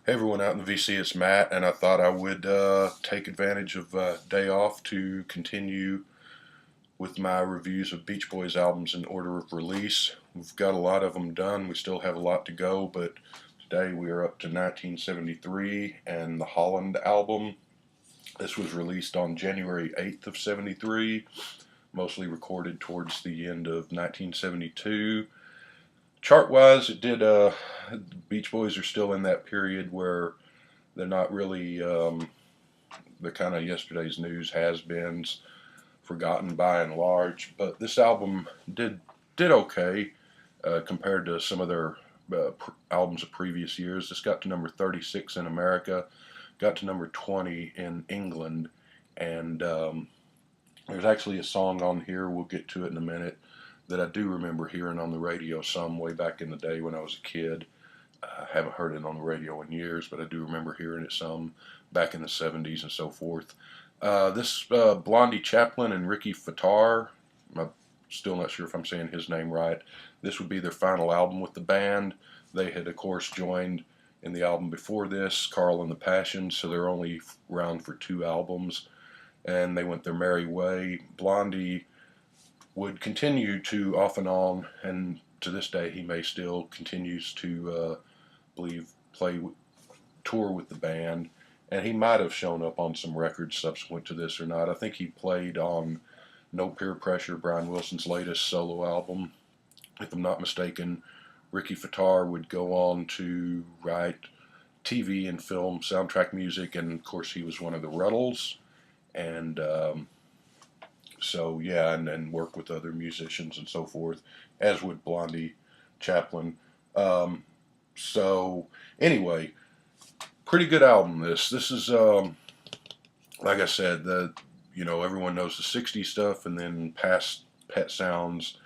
Hey everyone out in the VC, it's Matt, and I thought I would take advantage of day off to continue with my reviews of Beach Boys albums in order of release. We've got a lot of them done. We still have a lot to go, but today we are up to 1973 and the Holland album. This was released on January 8th of 73, mostly recorded towards the end of 1972. Chart-wise, it did. Beach Boys are still in that period where they're not really the kind of yesterday's news has-beens, forgotten by and large. But this album did okay compared to some of their albums of previous years. This got to number 36 in America, got to number 20 in England, and there's actually a song on here. We'll get to it in a minute, that I do remember hearing on the radio some way back in the day when I was a kid. I haven't heard it on the radio in years, but I do remember hearing it some back in the 70s and so forth. This Blondie Chaplin and Ricky Fattar, I'm still not sure if I'm saying his name right. This would be their final album with the band. They had, of course, joined in the album before this, Carl and the Passions, so they're only around for 2 albums, and they went their merry way. Blondie would continue to off and on, and to this day he may still continues to play tour with the band, and he might have shown up on some records subsequent to this or not. I think he played on No Peer Pressure, Brian Wilson's latest solo album, if I'm not mistaken. Ricky Fattar would go on to write TV and film soundtrack music, and of course he was one of the Ruddles, and so yeah, and work with other musicians and so forth, as would Blondie Chaplin. So anyway, pretty good album. This is like I said, everyone knows the '60s stuff, and then past Pet Sounds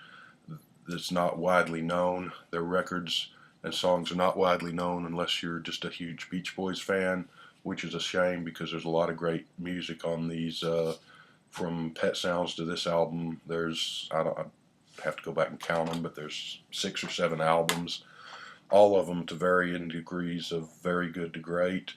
that's not widely known. Their records and songs are not widely known unless you're just a huge Beach Boys fan, which is a shame because there's a lot of great music on these. From Pet Sounds to this album, I have to go back and count them, but there's 6 or 7 albums, all of them to varying degrees of very good to great,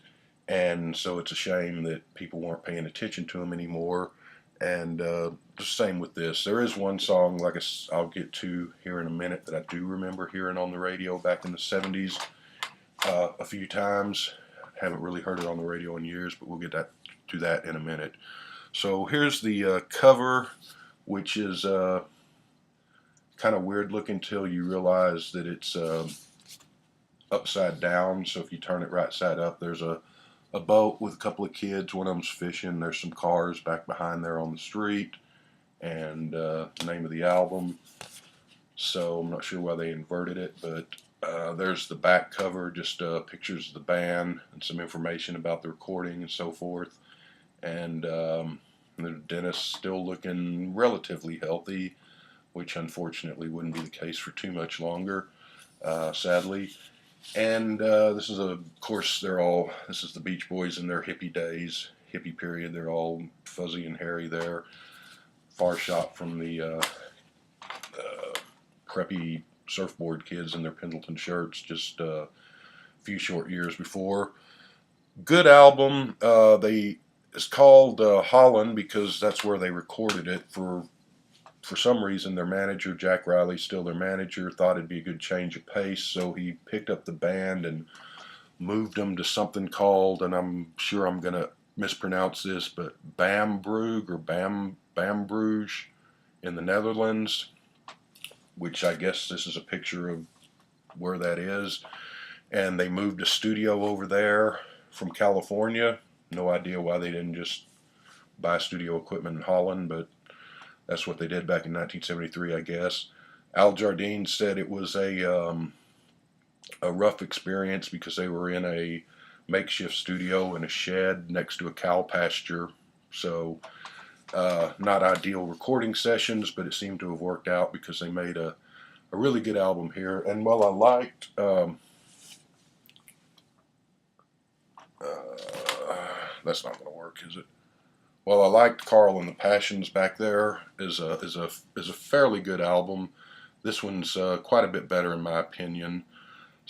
and so it's a shame that people weren't paying attention to them anymore. And the same with this. There is one song, like I'll get to here in a minute, that I do remember hearing on the radio back in the 70s a few times. Haven't really heard it on the radio in years, but we'll get to that in a minute. So here's the cover, which is kind of weird looking till you realize that it's upside down. So if you turn it right side up, there's a boat with a couple of kids. One of them's fishing. There's some cars back behind there on the street, and the name of the album. So I'm not sure why they inverted it, but there's the back cover, just pictures of the band and some information about the recording and so forth. And the dentist still looking relatively healthy, which unfortunately wouldn't be the case for too much longer, sadly. And this is, of course, this is the Beach Boys in their hippie days, hippie period. They're all fuzzy and hairy there, far shot from the preppy surfboard kids in their Pendleton shirts just a few short years before. Good album. It's called Holland because that's where they recorded it. For some reason, their manager, Jack Riley, still their manager, thought it'd be a good change of pace, so he picked up the band and moved them to something called, and I'm sure I'm going to mispronounce this, but Bambrug or Bambruge in the Netherlands, which I guess this is a picture of where that is. And they moved a studio over there from California. No idea why they didn't just buy studio equipment in Holland, but that's what they did back in 1973, I guess. Al Jardine said it was a rough experience because they were in a makeshift studio in a shed next to a cow pasture. So not ideal recording sessions, but it seemed to have worked out because they made a really good album here. And while I liked that's not going to work, is it? Well, I liked Carl and the Passions back there. Is a fairly good album. This one's quite a bit better in my opinion.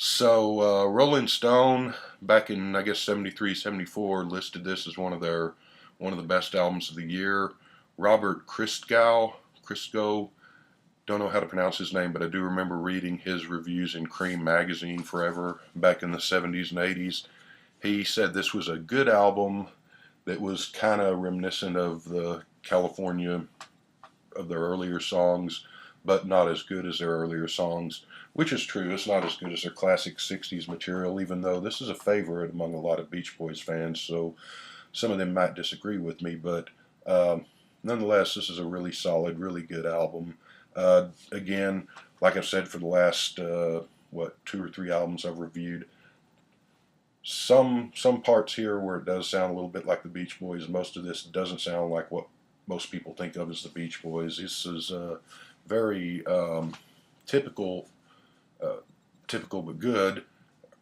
So Rolling Stone, back in I guess 73, 74, listed this as one of the best albums of the year. Robert Christgau, don't know how to pronounce his name, but I do remember reading his reviews in Cream magazine forever back in the 70s and 80s. He said this was a good album that was kind of reminiscent of the California of their earlier songs, but not as good as their earlier songs, which is true. It's not as good as their classic 60s material, even though this is a favorite among a lot of Beach Boys fans, so some of them might disagree with me, but nonetheless, this is a really solid, really good album. Again, like I've said for the last, 2 or 3 albums I've reviewed, some parts here where it does sound a little bit like the Beach Boys. Most of this doesn't sound like what most people think of as the Beach Boys. This is very typical, typical but good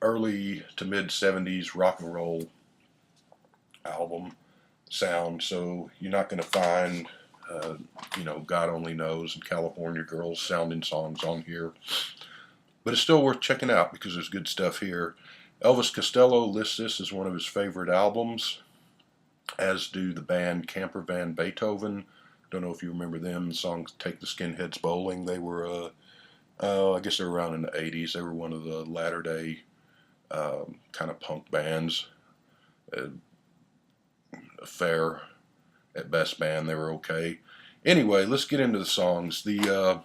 early to mid 70s rock and roll album sound. So you're not going to find, God Only Knows and California Girls sounding songs on here. But it's still worth checking out because there's good stuff here. Elvis Costello lists this as one of his favorite albums, as do the band Camper Van Beethoven. Don't know if you remember them. The song Take the Skinheads Bowling. They were, I guess they were around in the 80s. They were one of the latter day kind of punk bands. A fair, at best, band. They were okay. Anyway, let's get into the songs. The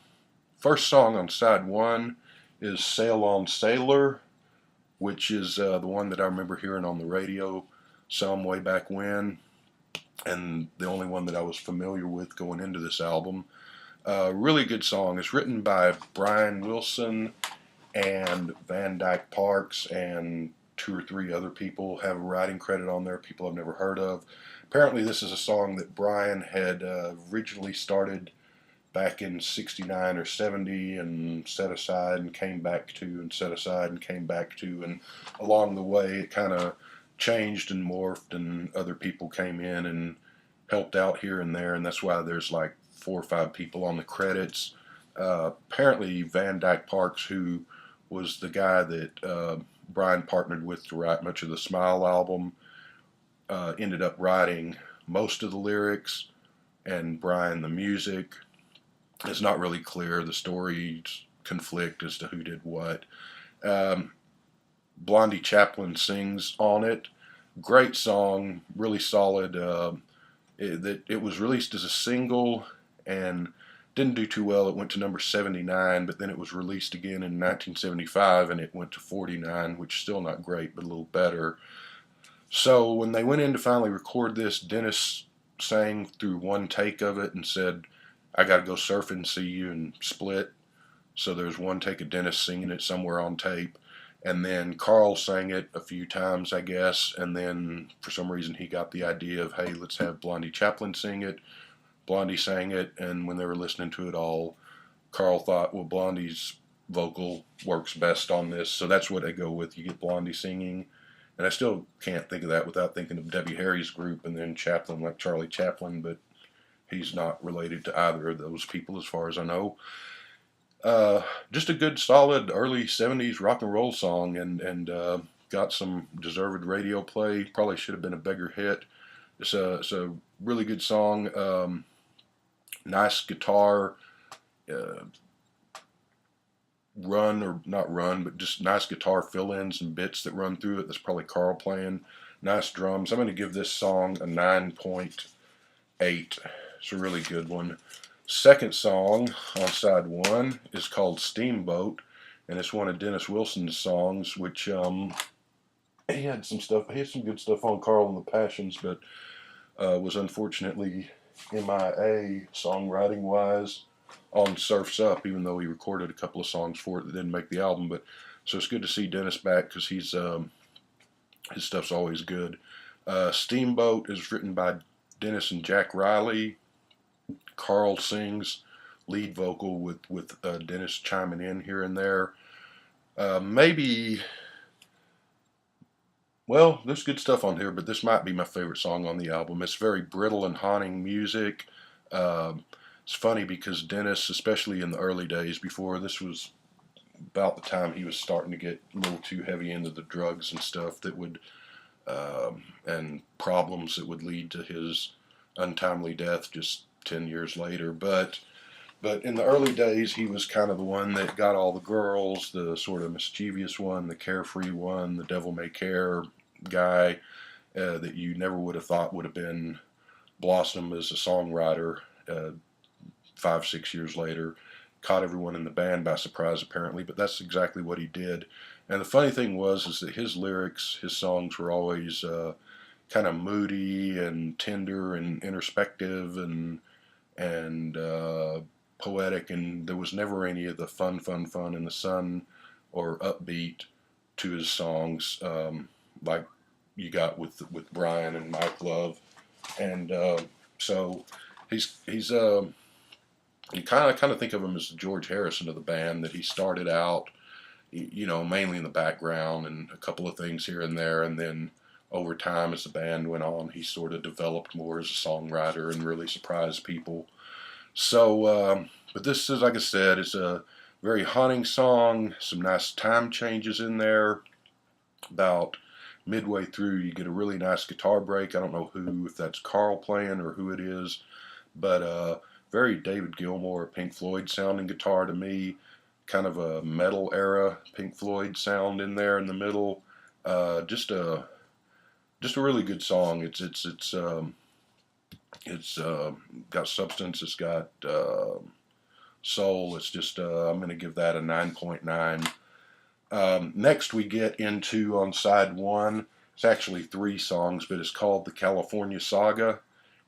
first song on side 1 is Salem Sailor, which is the one that I remember hearing on the radio some way back when, and the only one that I was familiar with going into this album. Really good song. It's written by Brian Wilson and Van Dyke Parks and 2 or 3 other people. Have a writing credit on there, people I've never heard of. Apparently this is a song that Brian had originally started back in 69 or 70 and set aside and came back to, and set aside and came back to, and along the way it kind of changed and morphed, and other people came in and helped out here and there, and that's why there's like 4 or 5 people on the credits. Apparently Van Dyke Parks, who was the guy that Brian partnered with to write much of the Smile album, ended up writing most of the lyrics and Brian the music. It's not really clear. The stories conflict as to who did what. Blondie Chaplin sings on it. Great song, really solid. It was released as a single and didn't do too well. It went to number 79, but then it was released again in 1975 and it went to 49, which is still not great, but a little better. So when they went in to finally record this, Dennis sang through one take of it and said, "I got to go surfing, see you," and split. So there's one take of Dennis singing it somewhere on tape. And then Carl sang it a few times, I guess. And then for some reason he got the idea of, hey, let's have Blondie Chaplin sing it. Blondie sang it. And when they were listening to it all, Carl thought, well, Blondie's vocal works best on this. So that's what I go with. You get Blondie singing. And I still can't think of that without thinking of Debbie Harry's group and then Chaplin, like Charlie Chaplin. But he's not related to either of those people as far as I know. Just a good, solid early 70s rock and roll song, and got some deserved radio play. Probably should have been a bigger hit. It's a really good song. Nice guitar run, or not run, but just nice guitar fill-ins and bits that run through it. That's probably Carl playing. Nice drums. I'm going to give this song a 9.8. It's a really good one. Second song on side 1 is called Steamboat, and it's one of Dennis Wilson's songs, which he had some good stuff on Carl and the Passions, but was unfortunately MIA songwriting wise on Surf's Up, even though he recorded a couple of songs for it that didn't make the album. But so it's good to see Dennis back, because he's his stuff's always good. Steamboat is written by Dennis and Jack Riley. Carl sings lead vocal with Dennis chiming in here and there. Well, there's good stuff on here, but this might be my favorite song on the album. It's very brittle and haunting music. It's funny because Dennis, especially in the early days before this was about the time he was starting to get a little too heavy into the drugs and stuff that would, and problems that would lead to his untimely death just 10 years later. But in the early days, he was kind of the one that got all the girls, the sort of mischievous one, the carefree one, the devil may care guy that you never would have thought would have been blossom as a songwriter 5-6 years later. Caught everyone in the band by surprise, apparently, but that's exactly what he did. And the funny thing is that his lyrics, his songs were always kind of moody and tender and introspective and poetic, and there was never any of the fun in the sun or upbeat to his songs like you got with Brian and Mike Love. And so he's you kind of think of him as the George Harrison of the band, that he started out, you know, mainly in the background and a couple of things here and there, and then over time as the band went on, he sort of developed more as a songwriter and really surprised people. So, but this is, like I said, it's a very haunting song, some nice time changes in there. About midway through, you get a really nice guitar break. I don't know if that's Carl playing or who it is, but very David Gilmour, Pink Floyd sounding guitar to me, kind of a metal era Pink Floyd sound in there in the middle. Just a really good song. It's got substance. It's got soul. It's just I'm going to give that a 9.9. Next we get into, on side one, it's actually 3 songs, but it's called the California Saga,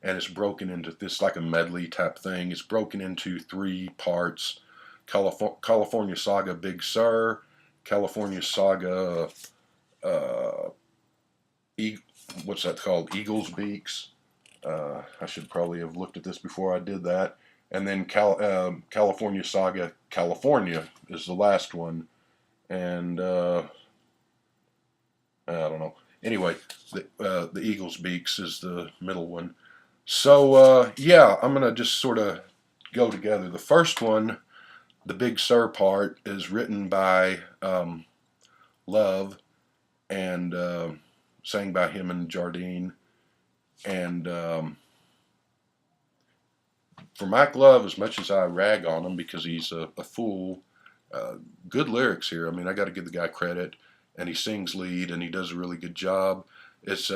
and it's broken into this like a medley type thing. It's broken into 3 parts: California Saga Big Sur, California Saga what's that called? Eagle's Beaks. I should probably have looked at this before I did that. And then California Saga California is the last one. And I don't know. Anyway, the Eagle's Beaks is the middle one. So yeah, I'm going to just sort of go together. The first one, the Big Sur part, is written by Love and sang by him and Jardine. And for Mike Love, as much as I rag on him because he's a fool, good lyrics here. I mean, I got to give the guy credit, and he sings lead, and he does a really good job. It's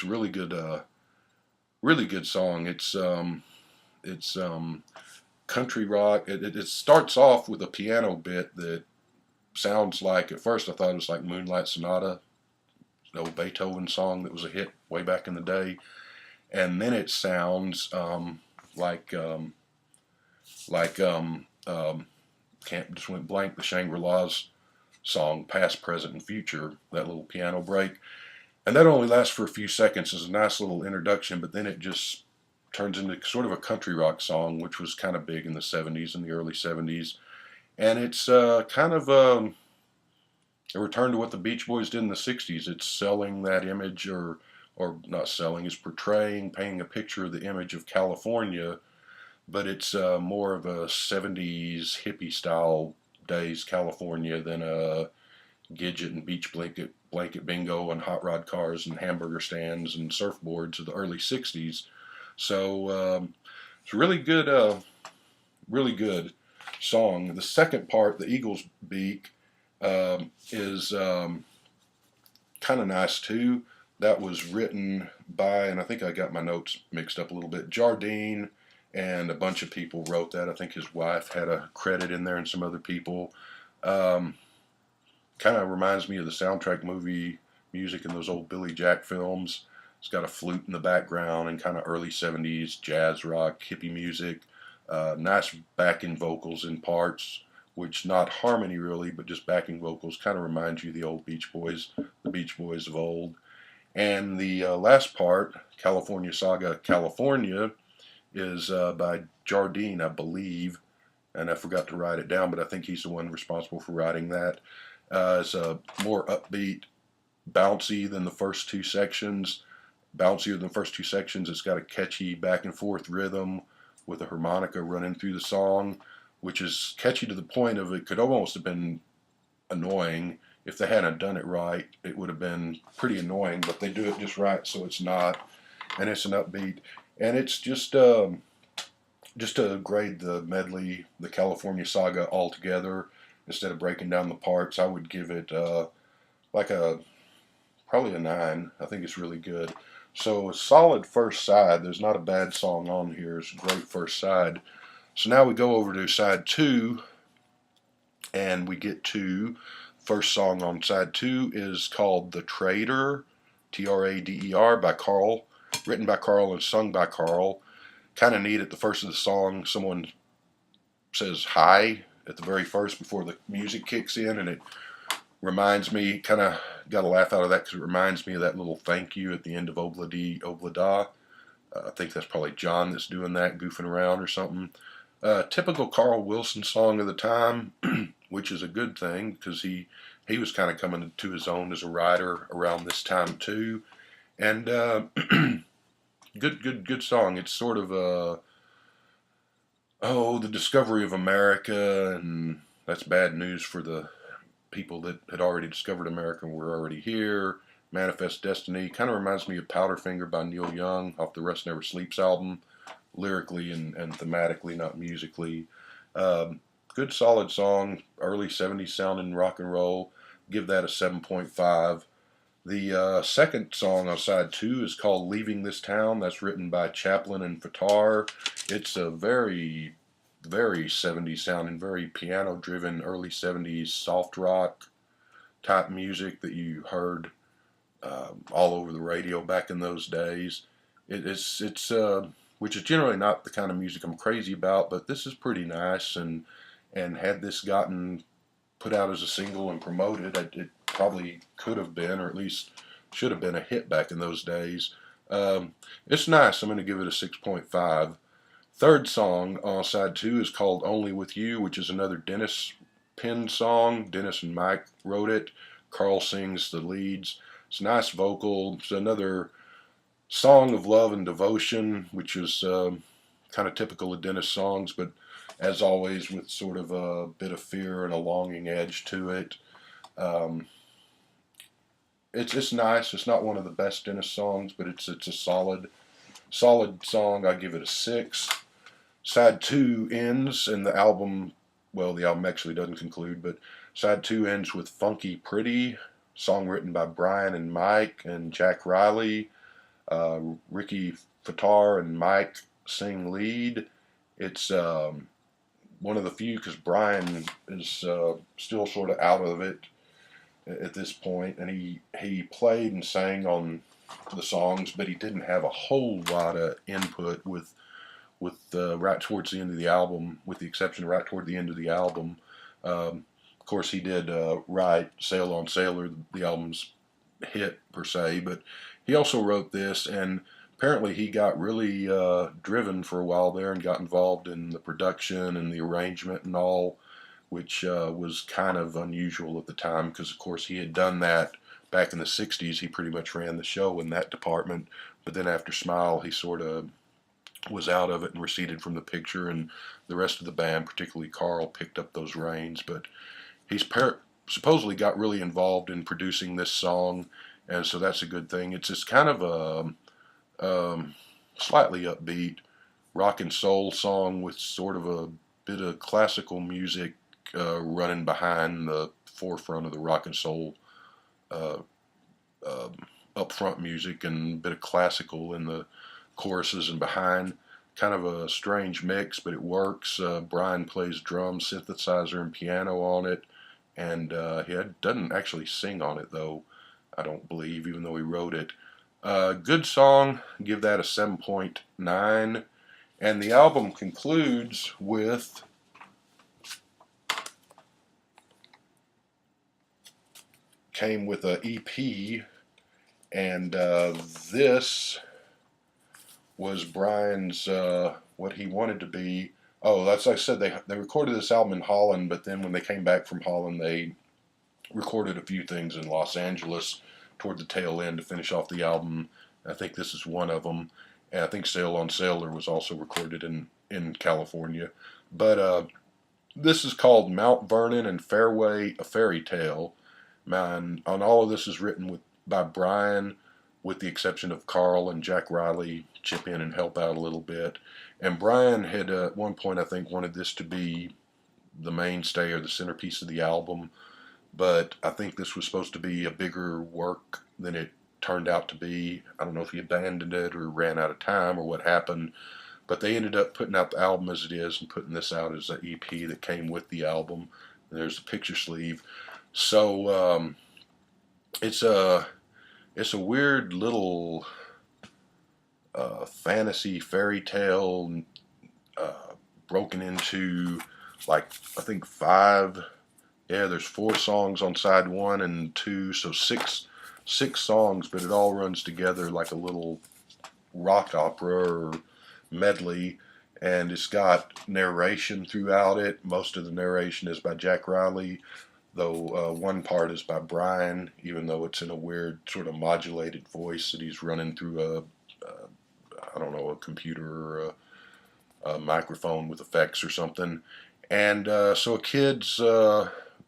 really good song. It's country rock. It starts off with a piano bit that sounds like, at first I thought it was like Moonlight Sonata, the old Beethoven song that was a hit way back in the day, and then it sounds just went blank, the Shangri-La's song, Past, Present, and Future, that little piano break. And that only lasts for a few seconds. It's a nice little introduction, but then it just turns into sort of a country rock song, which was kind of big in the 70s, in the early 70s. And it's kind of a return to what the Beach Boys did in the 60s. It's selling that image, or not selling, it's portraying, painting a picture of the image of California, but it's more of a 70s hippie style days California than a Gidget and beach blanket bingo and hot rod cars and hamburger stands and surfboards of the early 60s. So it's a really good song. The second part, the Eagle's Beak, is kind of nice too. That was written by, and I think I got my notes mixed up a little bit, Jardine, and a bunch of people wrote that. I think his wife had a credit in there and some other people. Kind of reminds me of the soundtrack movie music in those old Billy Jack films. It's got a flute in the background and kind of early 70s jazz rock, hippie music. Nice backing vocals in parts, which not harmony really, but just backing vocals. Kind of reminds you of the old Beach Boys, the Beach Boys of old. And the last part, California Saga California, is by Jardine, I believe. And I forgot to write it down, but I think he's the one responsible for writing that. It's more upbeat, bouncy than the first 2 sections. Bouncier than the first 2 sections. It's got a catchy back and forth rhythm with a harmonica running through the song, which is catchy to the point of it could almost have been annoying. If they hadn't done it right, it would have been pretty annoying, but they do it just right, so it's not. And it's an upbeat. And it's just to grade the medley, the California Saga altogether, instead of breaking down the parts, I would give it like a probably a 9. I think it's really good. So a solid first side. There's not a bad song on here. It's a great first side. So now we go over to side 2, and we get to first song on side 2 is called The Trader, Trader, by Carl, written by Carl and sung by Carl. Kind of neat at the first of the song, someone says hi at the very first before the music kicks in, and it reminds me, kind of got a laugh out of that because it reminds me of that little thank you at the end of Obladi Oblada. I think that's probably John that's doing that, goofing around or something. Typical Carl Wilson song of the time, which is a good thing because he was kind of coming to his own as a writer around this time too. And good song. It's sort of the discovery of America, and that's bad news for the people that had already discovered America and were already here. Manifest Destiny kind of reminds me of Powderfinger by Neil Young off the Rust Never Sleeps album, lyrically and thematically, not musically. Good solid song, early 70s sounding rock and roll. Give that a 7.5. The second song on side 2 is called Leaving This Town. That's written by Chaplin and Fatar. It's a very 70s sounding, very piano driven, early 70s soft rock type music that you heard all over the radio back in those days. It's which is generally not the kind of music I'm crazy about, but this is pretty nice, and had this gotten put out as a single and promoted, it probably could have been, or at least should have been, a hit back in those days. It's nice. I'm going to give it a 6.5. Third song on side 2 is called Only With You, which is another Dennis Penn song. Dennis and Mike wrote it. Carl sings the leads. It's a nice vocal. It's another song of love and devotion, which is kind of typical of Dennis songs, but as always with sort of a bit of fear and a longing edge to it. It's nice. It's not one of the best Dennis songs, but it's a solid song. I give it a 6. Side 2 ends, and the album actually doesn't conclude, but side 2 ends with Funky Pretty, song written by Brian and Mike and Jack Riley. Ricky Fatar and Mike sing lead. It's one of the few, because Brian is still sort of out of it at this point, and he played and sang on the songs, but he didn't have a whole lot of input with right towards the end of the album, with the exception of right toward the end of the album. Of course, he did write Sail on Sailor, the album's hit per se, but he also wrote this, and apparently he got really driven for a while there and got involved in the production and the arrangement and all, which was kind of unusual at the time because, of course, he had done that back in the 60s. He pretty much ran the show in that department, but then after Smile, he sort of was out of it and receded from the picture, and the rest of the band, particularly Carl, picked up those reins. But he's supposedly got really involved in producing this song, and so that's a good thing. It's just kind of a slightly upbeat rock and soul song with sort of a bit of classical music running behind the forefront of the rock and soul upfront music, and a bit of classical in the choruses and behind. Kind of a strange mix, but it works. Brian plays drums, synthesizer, and piano on it, and he doesn't actually sing on it, though, I don't believe, even though he wrote it. Good song, give that a 7.9, and the album concludes with came with a EP, and this was Brian's what he wanted to be. Oh, that's like I said, they recorded this album in Holland, but then when they came back from Holland, they recorded a few things in Los Angeles toward the tail end to finish off the album. I think this is one of them, and I think Sail on Sailor was also recorded in California. But This is called Mount Vernon and Fairway, a Fairy Tale. Man, on all of this is written by Brian, with the exception of Carl and Jack Riley chip in and help out a little bit. And Brian had at one point, I think, wanted this to be the mainstay or the centerpiece of the album, but I think this was supposed to be a bigger work than it turned out to be. I don't know if he abandoned it or ran out of time or what happened, but they ended up putting out the album as it is and putting this out as an EP that came with the album. And there's a picture sleeve. So it's a weird little fantasy fairy tale, broken into, like, I think five. Yeah, there's 4 songs on side 1 and 2, so six songs, but it all runs together like a little rock opera or medley, and it's got narration throughout it. Most of the narration is by Jack Riley, though one part is by Brian, even though it's in a weird sort of modulated voice that he's running through I don't know, a computer or a microphone with effects or something. And so a kid's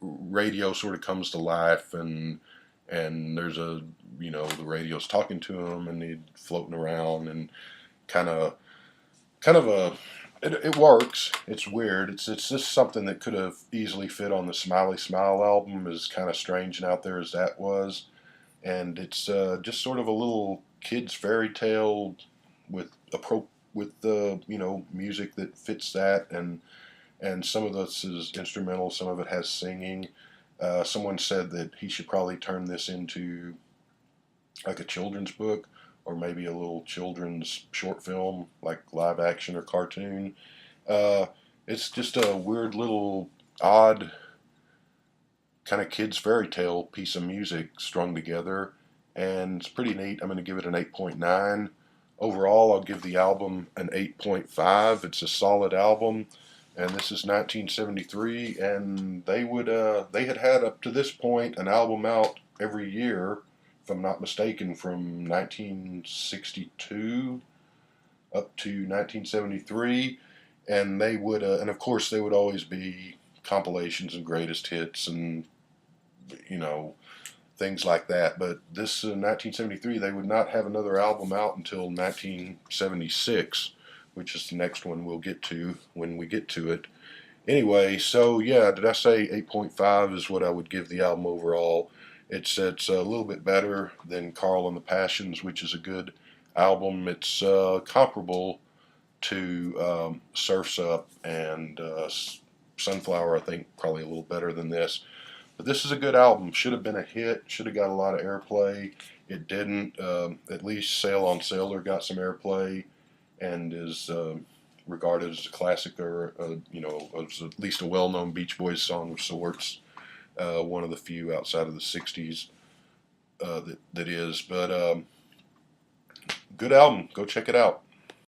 radio sort of comes to life, and there's the radio's talking to him, and he's floating around, and kind of it works. It's weird. It's just something that could have easily fit on the Smiley Smile album, as kind of strange and out there as that was. And it's just sort of a little kid's fairy tale with the music that fits that, and some of this is instrumental, some of it has singing. Someone said that he should probably turn this into like a children's book, or maybe a little children's short film, like live action or cartoon. Uh, it's just a weird little odd kind of kids fairy tale piece of music strung together, and it's pretty neat. I'm going to give it an 8.9. Overall, I'll give the album an 8.5. It's a solid album, and this is 1973, and they had up to this point an album out every year, if I'm not mistaken, from 1962 up to 1973, and and of course they would always be compilations and greatest hits and you know things like that. But this 1973, they would not have another album out until 1976, which is the next one we'll get to when we get to it. Anyway, so yeah, did I say 8.5 is what I would give the album overall? It's a little bit better than Carl and the Passions, which is a good album. It's comparable to Surf's Up and Sunflower. I think probably a little better than this. But this is a good album. Should have been a hit. Should have got a lot of airplay. It didn't. At least Salem Sailor got some airplay, and is regarded as a classic, or as at least a well-known Beach Boys song of sorts. One of the few outside of the '60s that is. But good album. Go check it out.